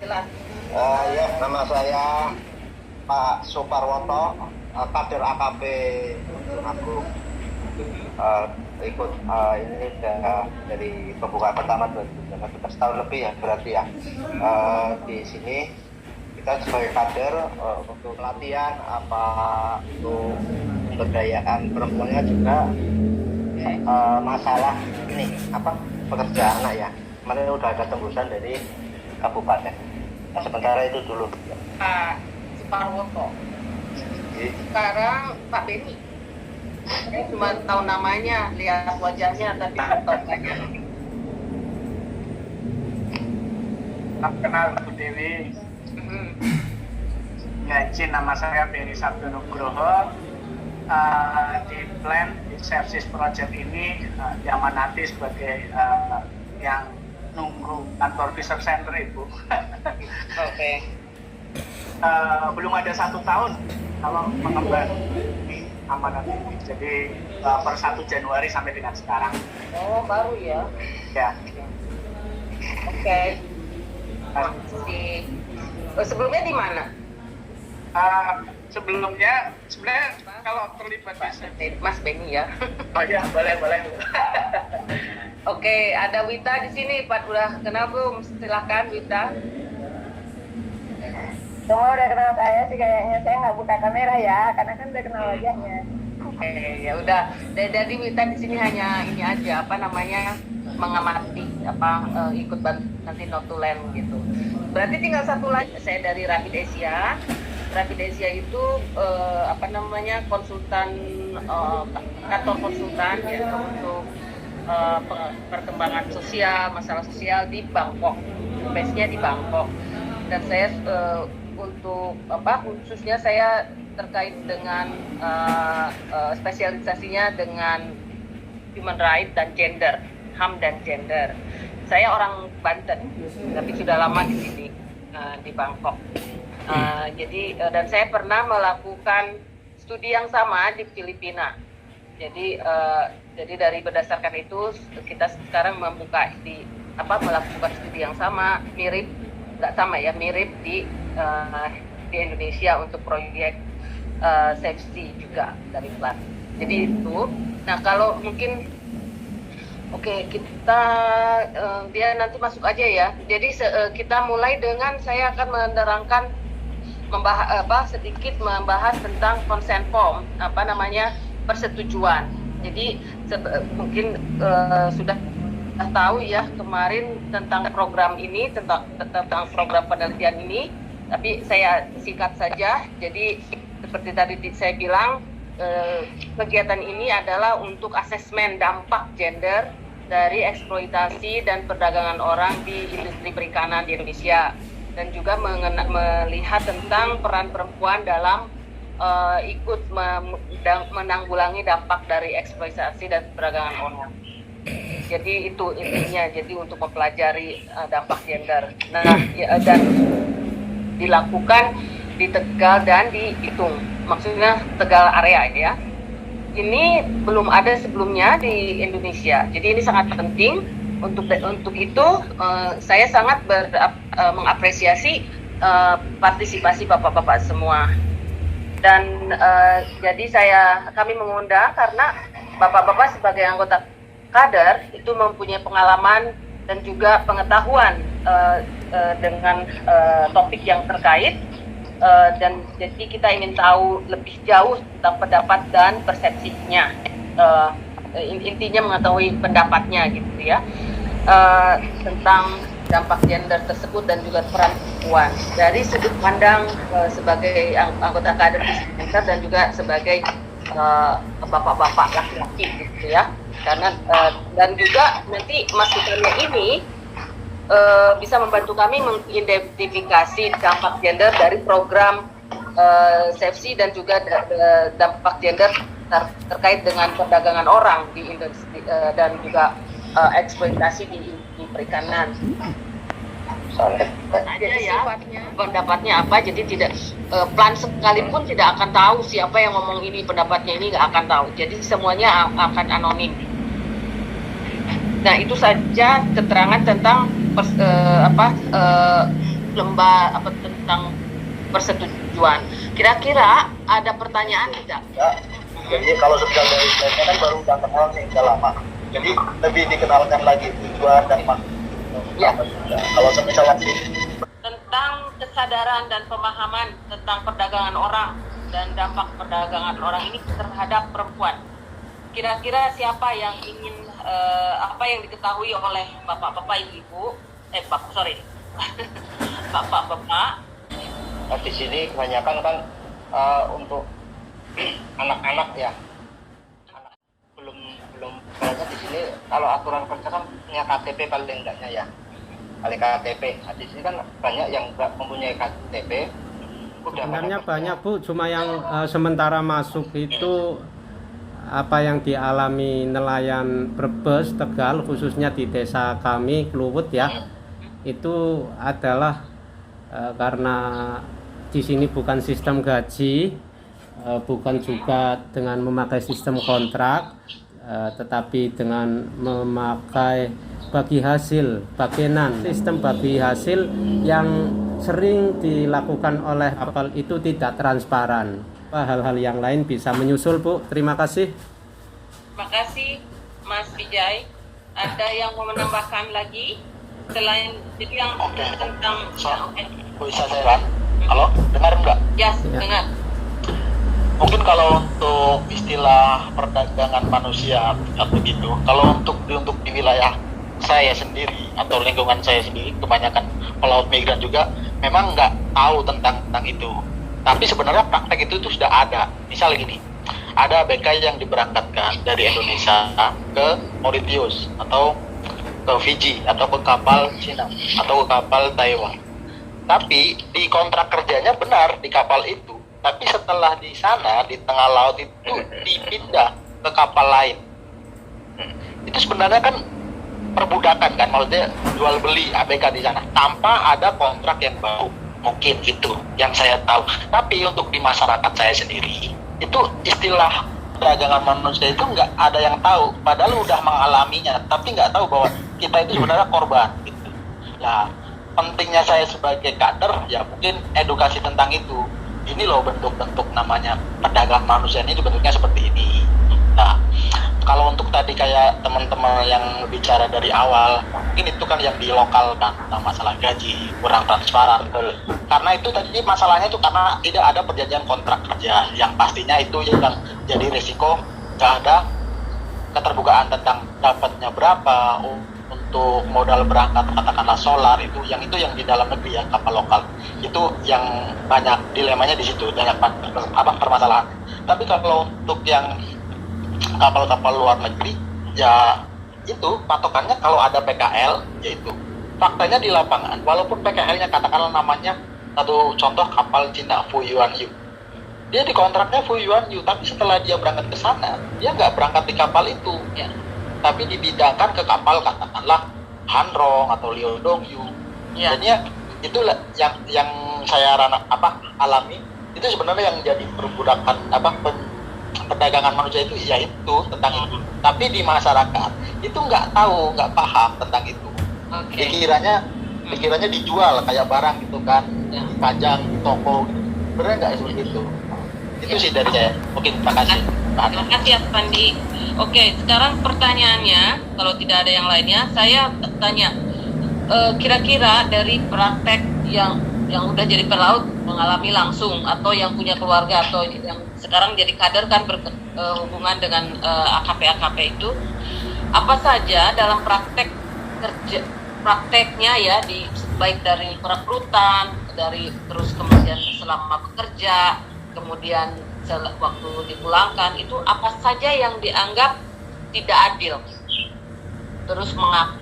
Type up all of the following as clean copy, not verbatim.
Ya, nama saya Pak Suparwoto, kader AKP Gunung Agung. Ikut ini dari pembukaan pertama 2019, tahun lebih ya berarti ya. Di sini kita sebagai kader untuk pelatihan untuk pemberdayaan perempuannya juga masalah ini pekerjaan anak ya. Kemarin udah ada tembusan dari kabupaten. Nah, sementara itu dulu. Pak Suparwoto. Sekarang Pak Beni. Saya cuma tahu namanya, lihat wajahnya, tapi nggak tahu banyak. Tak kenal Bu Dewi. Ya, izin, nama saya Beni Sabdo Nugroho. Di plan di services project ini diamanati sebagai yang nunggu kantor research center Ibu. Oke. Belum ada 1 tahun kalau mengemban ini amanat ini. Jadi per 1 Januari sampai dengan sekarang. Oh, baru ya? Ya. Oke. Sebelumnya di mana? Sebelumnya sebenarnya kalau terlibat Mas Beni ya. Oh ya, boleh. Oke, ada Wita di sini. Pak udah kenal belum? Silahkan Wita. Semua udah kenal saya sih kayaknya. Saya nggak buka kamera ya, karena kan udah kenal wajahnya. Oke, ya udah. Jadi Wita di sini hanya ini aja, mengamati, ikut nanti notulen gitu. Berarti tinggal satu lagi. Saya dari Rapid Asia. Rapid Asia itu konsultan, kantor konsultan ya untuk perkembangan sosial, masalah sosial di Bangkok. Base-nya di Bangkok. Dan saya khususnya saya terkait dengan spesialisasinya dengan human right dan gender, HAM dan gender. Saya orang Banten, tapi sudah lama di sini di Bangkok. Dan saya pernah melakukan studi yang sama di Filipina. Jadi dari berdasarkan itu kita sekarang melakukan studi yang sama, mirip di Indonesia untuk proyek safety juga dari PLAN. Jadi itu. Nah kalau mungkin dia nanti masuk aja ya. Jadi kita mulai dengan saya akan menerangkan sedikit membahas tentang consent form, persetujuan. Jadi mungkin sudah tahu ya kemarin tentang program ini, tentang program penelitian ini, tapi saya singkat saja. Jadi seperti tadi saya bilang, kegiatan ini adalah untuk asesmen dampak gender dari eksploitasi dan perdagangan orang di industri perikanan di Indonesia, dan juga melihat tentang peran perempuan dalam ikut menanggulangi dampak dari eksploitasi dan perdagangan orang. Jadi itu intinya, jadi untuk mempelajari dampak gender. Nah, dan dilakukan di Tegal dan di Bitung, maksudnya Tegal area ya. Ini belum ada sebelumnya di Indonesia, jadi ini sangat penting. Untuk itu saya sangat mengapresiasi partisipasi bapak-bapak semua. Dan jadi kami mengundang karena bapak-bapak sebagai anggota kader itu mempunyai pengalaman dan juga pengetahuan dengan topik yang terkait, dan jadi kita ingin tahu lebih jauh tentang pendapat dan persepsinya. Intinya mengetahui pendapatnya gitu ya, tentang dampak gender tersebut dan juga peran perempuan dari sudut pandang sebagai anggota kader dan juga sebagai bapak-bapak laki-laki gitu ya. Karena dan juga nanti masukannya ini bisa membantu kami mengidentifikasi dampak gender dari program safety dan juga dampak gender terkait dengan perdagangan orang di industri dan juga eksploitasi di perikanan. Aja ya pendapatnya apa, jadi tidak plan sekalipun tidak akan tahu siapa yang ngomong ini, pendapatnya ini nggak akan tahu, jadi semuanya akan anonim. Nah itu saja keterangan tentang lembar apa tentang persetujuan. Kira-kira ada pertanyaan tidak? Ya. Jadi kalau semisal dari plannya kan baru udah kenal nih, udah lama. Jadi lebih dikenalkan lagi tujuan dan maksud. Ya. Kalau semisal masih Tentang kesadaran dan pemahaman tentang perdagangan orang dan dampak perdagangan orang ini terhadap perempuan. Kira-kira siapa yang ingin apa yang diketahui oleh bapak-bapak, ibu-ibu, bapak-bapak. di sini kebanyakan kan untuk anak-anak ya, belum kayaknya di sini kalau aturan kerja kan punya KTP paling enggaknya ya, paling KTP. Nah, di sini kan banyak yang nggak mempunyai KTP. Sebenarnya banyak Bu, cuma yang sementara masuk itu apa yang dialami nelayan Brebes, Tegal, khususnya di desa kami, Kluwut ya, itu adalah karena di sini bukan sistem gaji, bukan juga dengan memakai sistem kontrak, tetapi dengan memakai bagi hasil, bagian sistem bagi hasil yang sering dilakukan oleh kapal itu tidak transparan. Hal-hal yang lain bisa menyusul Bu. Terima kasih. Terima kasih Mas Vijay. Ada yang mau menambahkan lagi selain jadi yang tentang Bisa saya halo, dengar nggak? ya dengar. Mungkin kalau untuk istilah perdagangan manusia atau gitu, kalau untuk di wilayah saya sendiri atau lingkungan saya sendiri, kebanyakan pelaut migran juga memang nggak tahu tentang itu. Tapi sebenarnya praktek itu sudah ada. Misal gini, ada ABK yang diberangkatkan dari Indonesia ke Mauritius atau ke Fiji atau ke kapal Cina atau ke kapal Taiwan. Tapi di kontrak kerjanya benar di kapal itu. Tapi setelah di sana di tengah laut itu dipindah ke kapal lain. Itu sebenarnya kan perbudakan kan, maksudnya jual beli ABK di sana tanpa ada kontrak yang baru. Mungkin itu yang saya tahu. Tapi untuk di masyarakat saya sendiri itu istilah perdagangan manusia itu nggak ada yang tahu. Padahal udah mengalaminya, tapi nggak tahu bahwa kita itu sebenarnya korban. Gitu. Nah, pentingnya saya sebagai kader ya mungkin edukasi tentang itu. Ini loh bentuk-bentuk namanya perdagangan manusia ini bentuknya seperti ini. Nah, kalau untuk tadi kayak teman-teman yang bicara dari awal, mungkin itu kan yang di lokal kan, tentang masalah gaji kurang transparan. Karena itu tadi masalahnya itu karena tidak ada perjanjian kontrak kerja yang pastinya itu yang jadi risiko nggak ada keterbukaan tentang dapatnya berapa untuk modal berangkat katakanlah solar itu yang di dalam negeri ya kapal lokal itu yang banyak dilemanya di situ banyak permasalahan. Tapi kalau untuk yang kapal-kapal luar negeri ya itu patokannya kalau ada PKL yaitu faktanya di lapangan walaupun PKL-nya katakanlah namanya satu contoh kapal Cina Fu Yuan Yu, dia di kontraknya Fu Yuan Yu tapi setelah dia berangkat ke sana dia nggak berangkat di kapal itu ya, tapi dibidangkan ke kapal katakanlah Hanrong atau Liodong Yu ya. Jadinya itulah yang saya alami itu sebenarnya yang jadi perbudakan perdagangan manusia itu yaitu tentang itu. Tapi di masyarakat itu nggak tahu, nggak paham tentang itu. Pikirannya dijual kayak barang gitu kan, dipajang di toko gitu. Sebenarnya nggak seperti itu. Itu sih dari saya. Mungkin terima kasih. Terima kasih ya Pandi. Oke, sekarang pertanyaannya kalau tidak ada yang lainnya, saya tanya kira-kira dari praktek yang udah jadi pelaut mengalami langsung atau yang punya keluarga atau yang sekarang jadi kader kan berhubungan dengan AKP itu apa saja dalam prakteknya ya baik dari perekrutan dari terus kemudian selama bekerja kemudian waktu dipulangkan itu apa saja yang dianggap tidak adil terus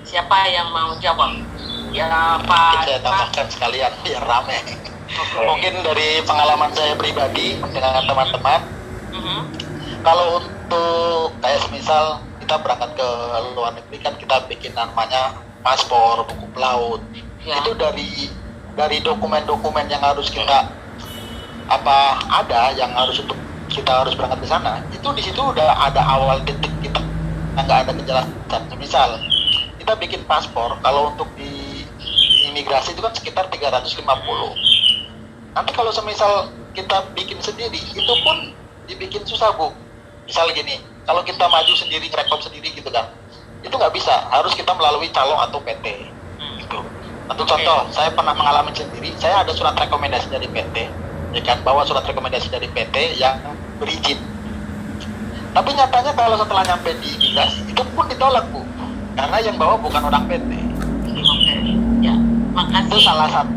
siapa yang mau jawab ya Pak? Saya tambahkan sekalian biar rame. Mungkin dari pengalaman saya pribadi dengan teman-teman, kalau untuk kayak semisal kita berangkat ke luar negeri kan kita bikin namanya paspor, buku pelaut. Ya. Itu dari dokumen-dokumen yang harus kita ada yang harus untuk kita harus berangkat ke sana. Itu di situ udah ada awal titik kita nggak ada kejelasan. Misal kita bikin paspor, kalau untuk di imigrasi itu kan sekitar 350. Nanti kalau semisal kita bikin sendiri, itu pun dibikin susah, Bu. Misal gini, kalau kita maju sendiri, ngerekom sendiri gitu kan, itu nggak bisa, harus kita melalui calon atau PT. Gitu. Untuk contoh, saya pernah mengalami sendiri, saya ada surat rekomendasi dari PT, ya kan, bawa surat rekomendasi dari PT yang berizin. Tapi nyatanya kalau setelah nyampe di imigrasi, itu pun ditolak, Bu, karena yang bawa bukan orang PT. Oke, ya. Makasih. Itu salah satu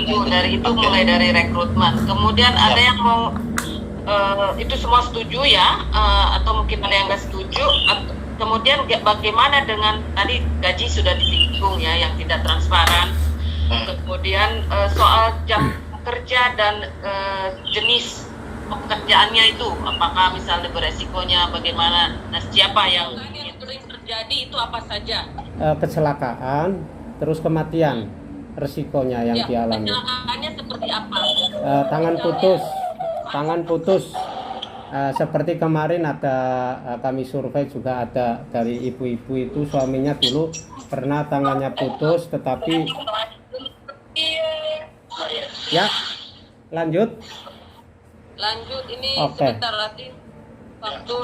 Bu, dari itu mulai dari rekrutmen. Kemudian ada yang mau itu semua setuju ya, atau mungkin ada yang nggak setuju. Kemudian bagaimana dengan tadi gaji sudah disinggung ya, yang tidak transparan. Kemudian soal jam kerja dan jenis pekerjaannya itu, apakah misalnya beresikonya bagaimana? Nah, siapa yang sering terjadi itu apa saja? Kecelakaan, terus kematian, resikonya yang dialami. Kecelakaannya seperti apa? Tangan putus. Seperti kemarin ada kami survei juga ada dari ibu-ibu itu, suaminya dulu pernah tangannya putus, tetapi ya lanjut ini sebentar lagi waktu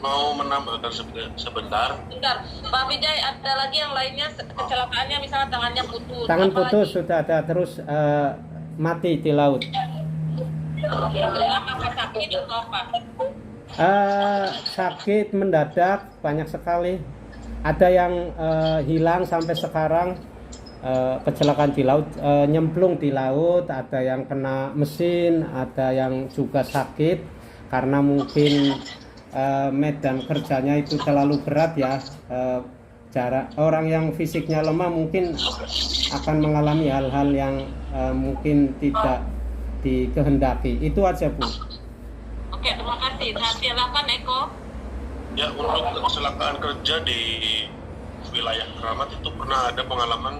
mau menambahkan sebentar. Bentar, Pak Wijay, ada lagi yang lainnya kecelakaannya misalnya tangannya putus. Tangan apa putus lagi? sudah ada, terus mati di laut. Apakah sakit atau apa? Sakit mendadak banyak sekali. Ada yang hilang sampai sekarang, kecelakaan di laut, nyemplung di laut, ada yang kena mesin, ada yang juga sakit karena mungkin medan kerjanya itu terlalu berat ya. Orang yang fisiknya lemah mungkin akan mengalami hal-hal yang mungkin tidak dikehendaki. Itu aja, Bu. Oke, terima kasih. Nah, silakan Eko. Ya, untuk kecelakaan kerja di wilayah Keramat itu pernah ada pengalaman,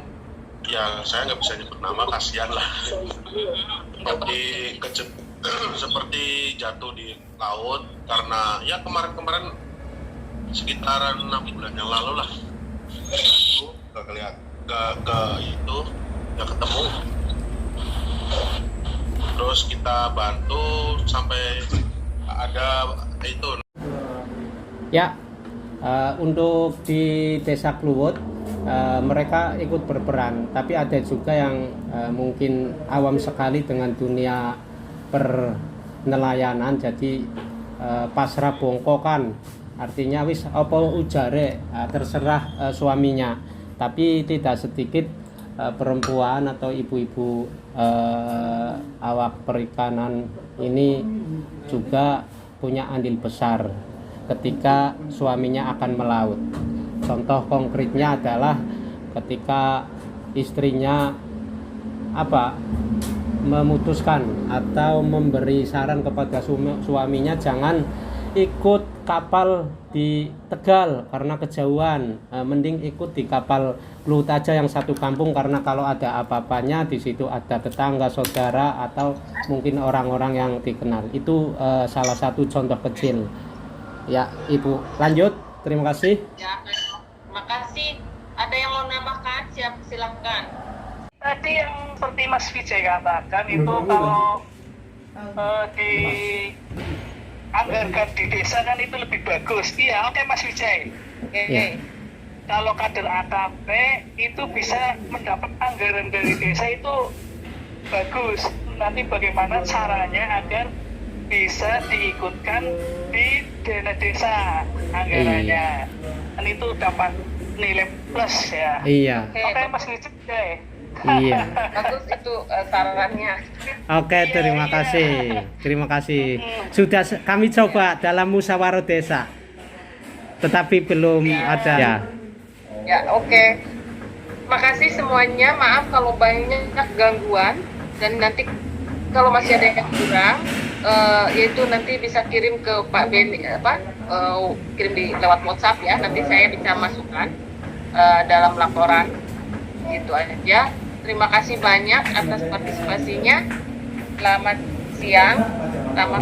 ya saya nggak bisa nyebut nama, kasihan lah. Seperti jatuh di laut karena ya kemarin sekitaran 6 bulan yang lalu lah. Jatuh, nggak ketemu. Terus kita bantu sampai ada itu. Ya, untuk di Desa Kluwut mereka ikut berperan, tapi ada juga yang mungkin awam sekali dengan dunia pernelayanan, jadi pasrah bongkokan, artinya wis apa ujare terserah suaminya. Tapi tidak sedikit perempuan atau ibu-ibu awak perikanan ini juga punya andil besar ketika suaminya akan melaut. Contoh konkretnya adalah ketika istrinya memutuskan atau memberi saran kepada suaminya jangan ikut kapal di Tegal karena kejauhan, mending ikut di kapal Kluwut aja yang satu kampung, karena kalau ada apa-apanya di situ ada tetangga, saudara, atau mungkin orang-orang yang dikenal. Itu salah satu contoh kecil. Ya, Ibu, lanjut. Terima kasih. Ya, terima kasih. Ada yang mau nambahkan? Silakan. Tadi yang seperti Mas Wijay katakan itu kalau dianggarkan di desa kan itu lebih bagus. Iya, oke Mas Wijay. Ya. Kalau kader AKP itu bisa mendapat anggaran dari desa itu bagus. Nanti bagaimana caranya agar bisa diikutkan di dana desa anggarannya. Dan itu dapat nilai plus ya. Iya. Oke Mas Wijay. Iya. Bagus itu sarannya. Oke, terima kasih. Terima kasih. Sudah kami coba dalam musyawarah desa, tetapi belum ada. Ya. Ya, oke. Makasih semuanya. Maaf kalau banyak gangguan, dan nanti kalau masih ada yang kurang, yaitu nanti bisa kirim ke Pak Beni, kirim lewat WhatsApp ya. Nanti saya bisa masukkan dalam laporan. Gitu aja. Terima kasih banyak atas partisipasinya. Selamat siang. Selamat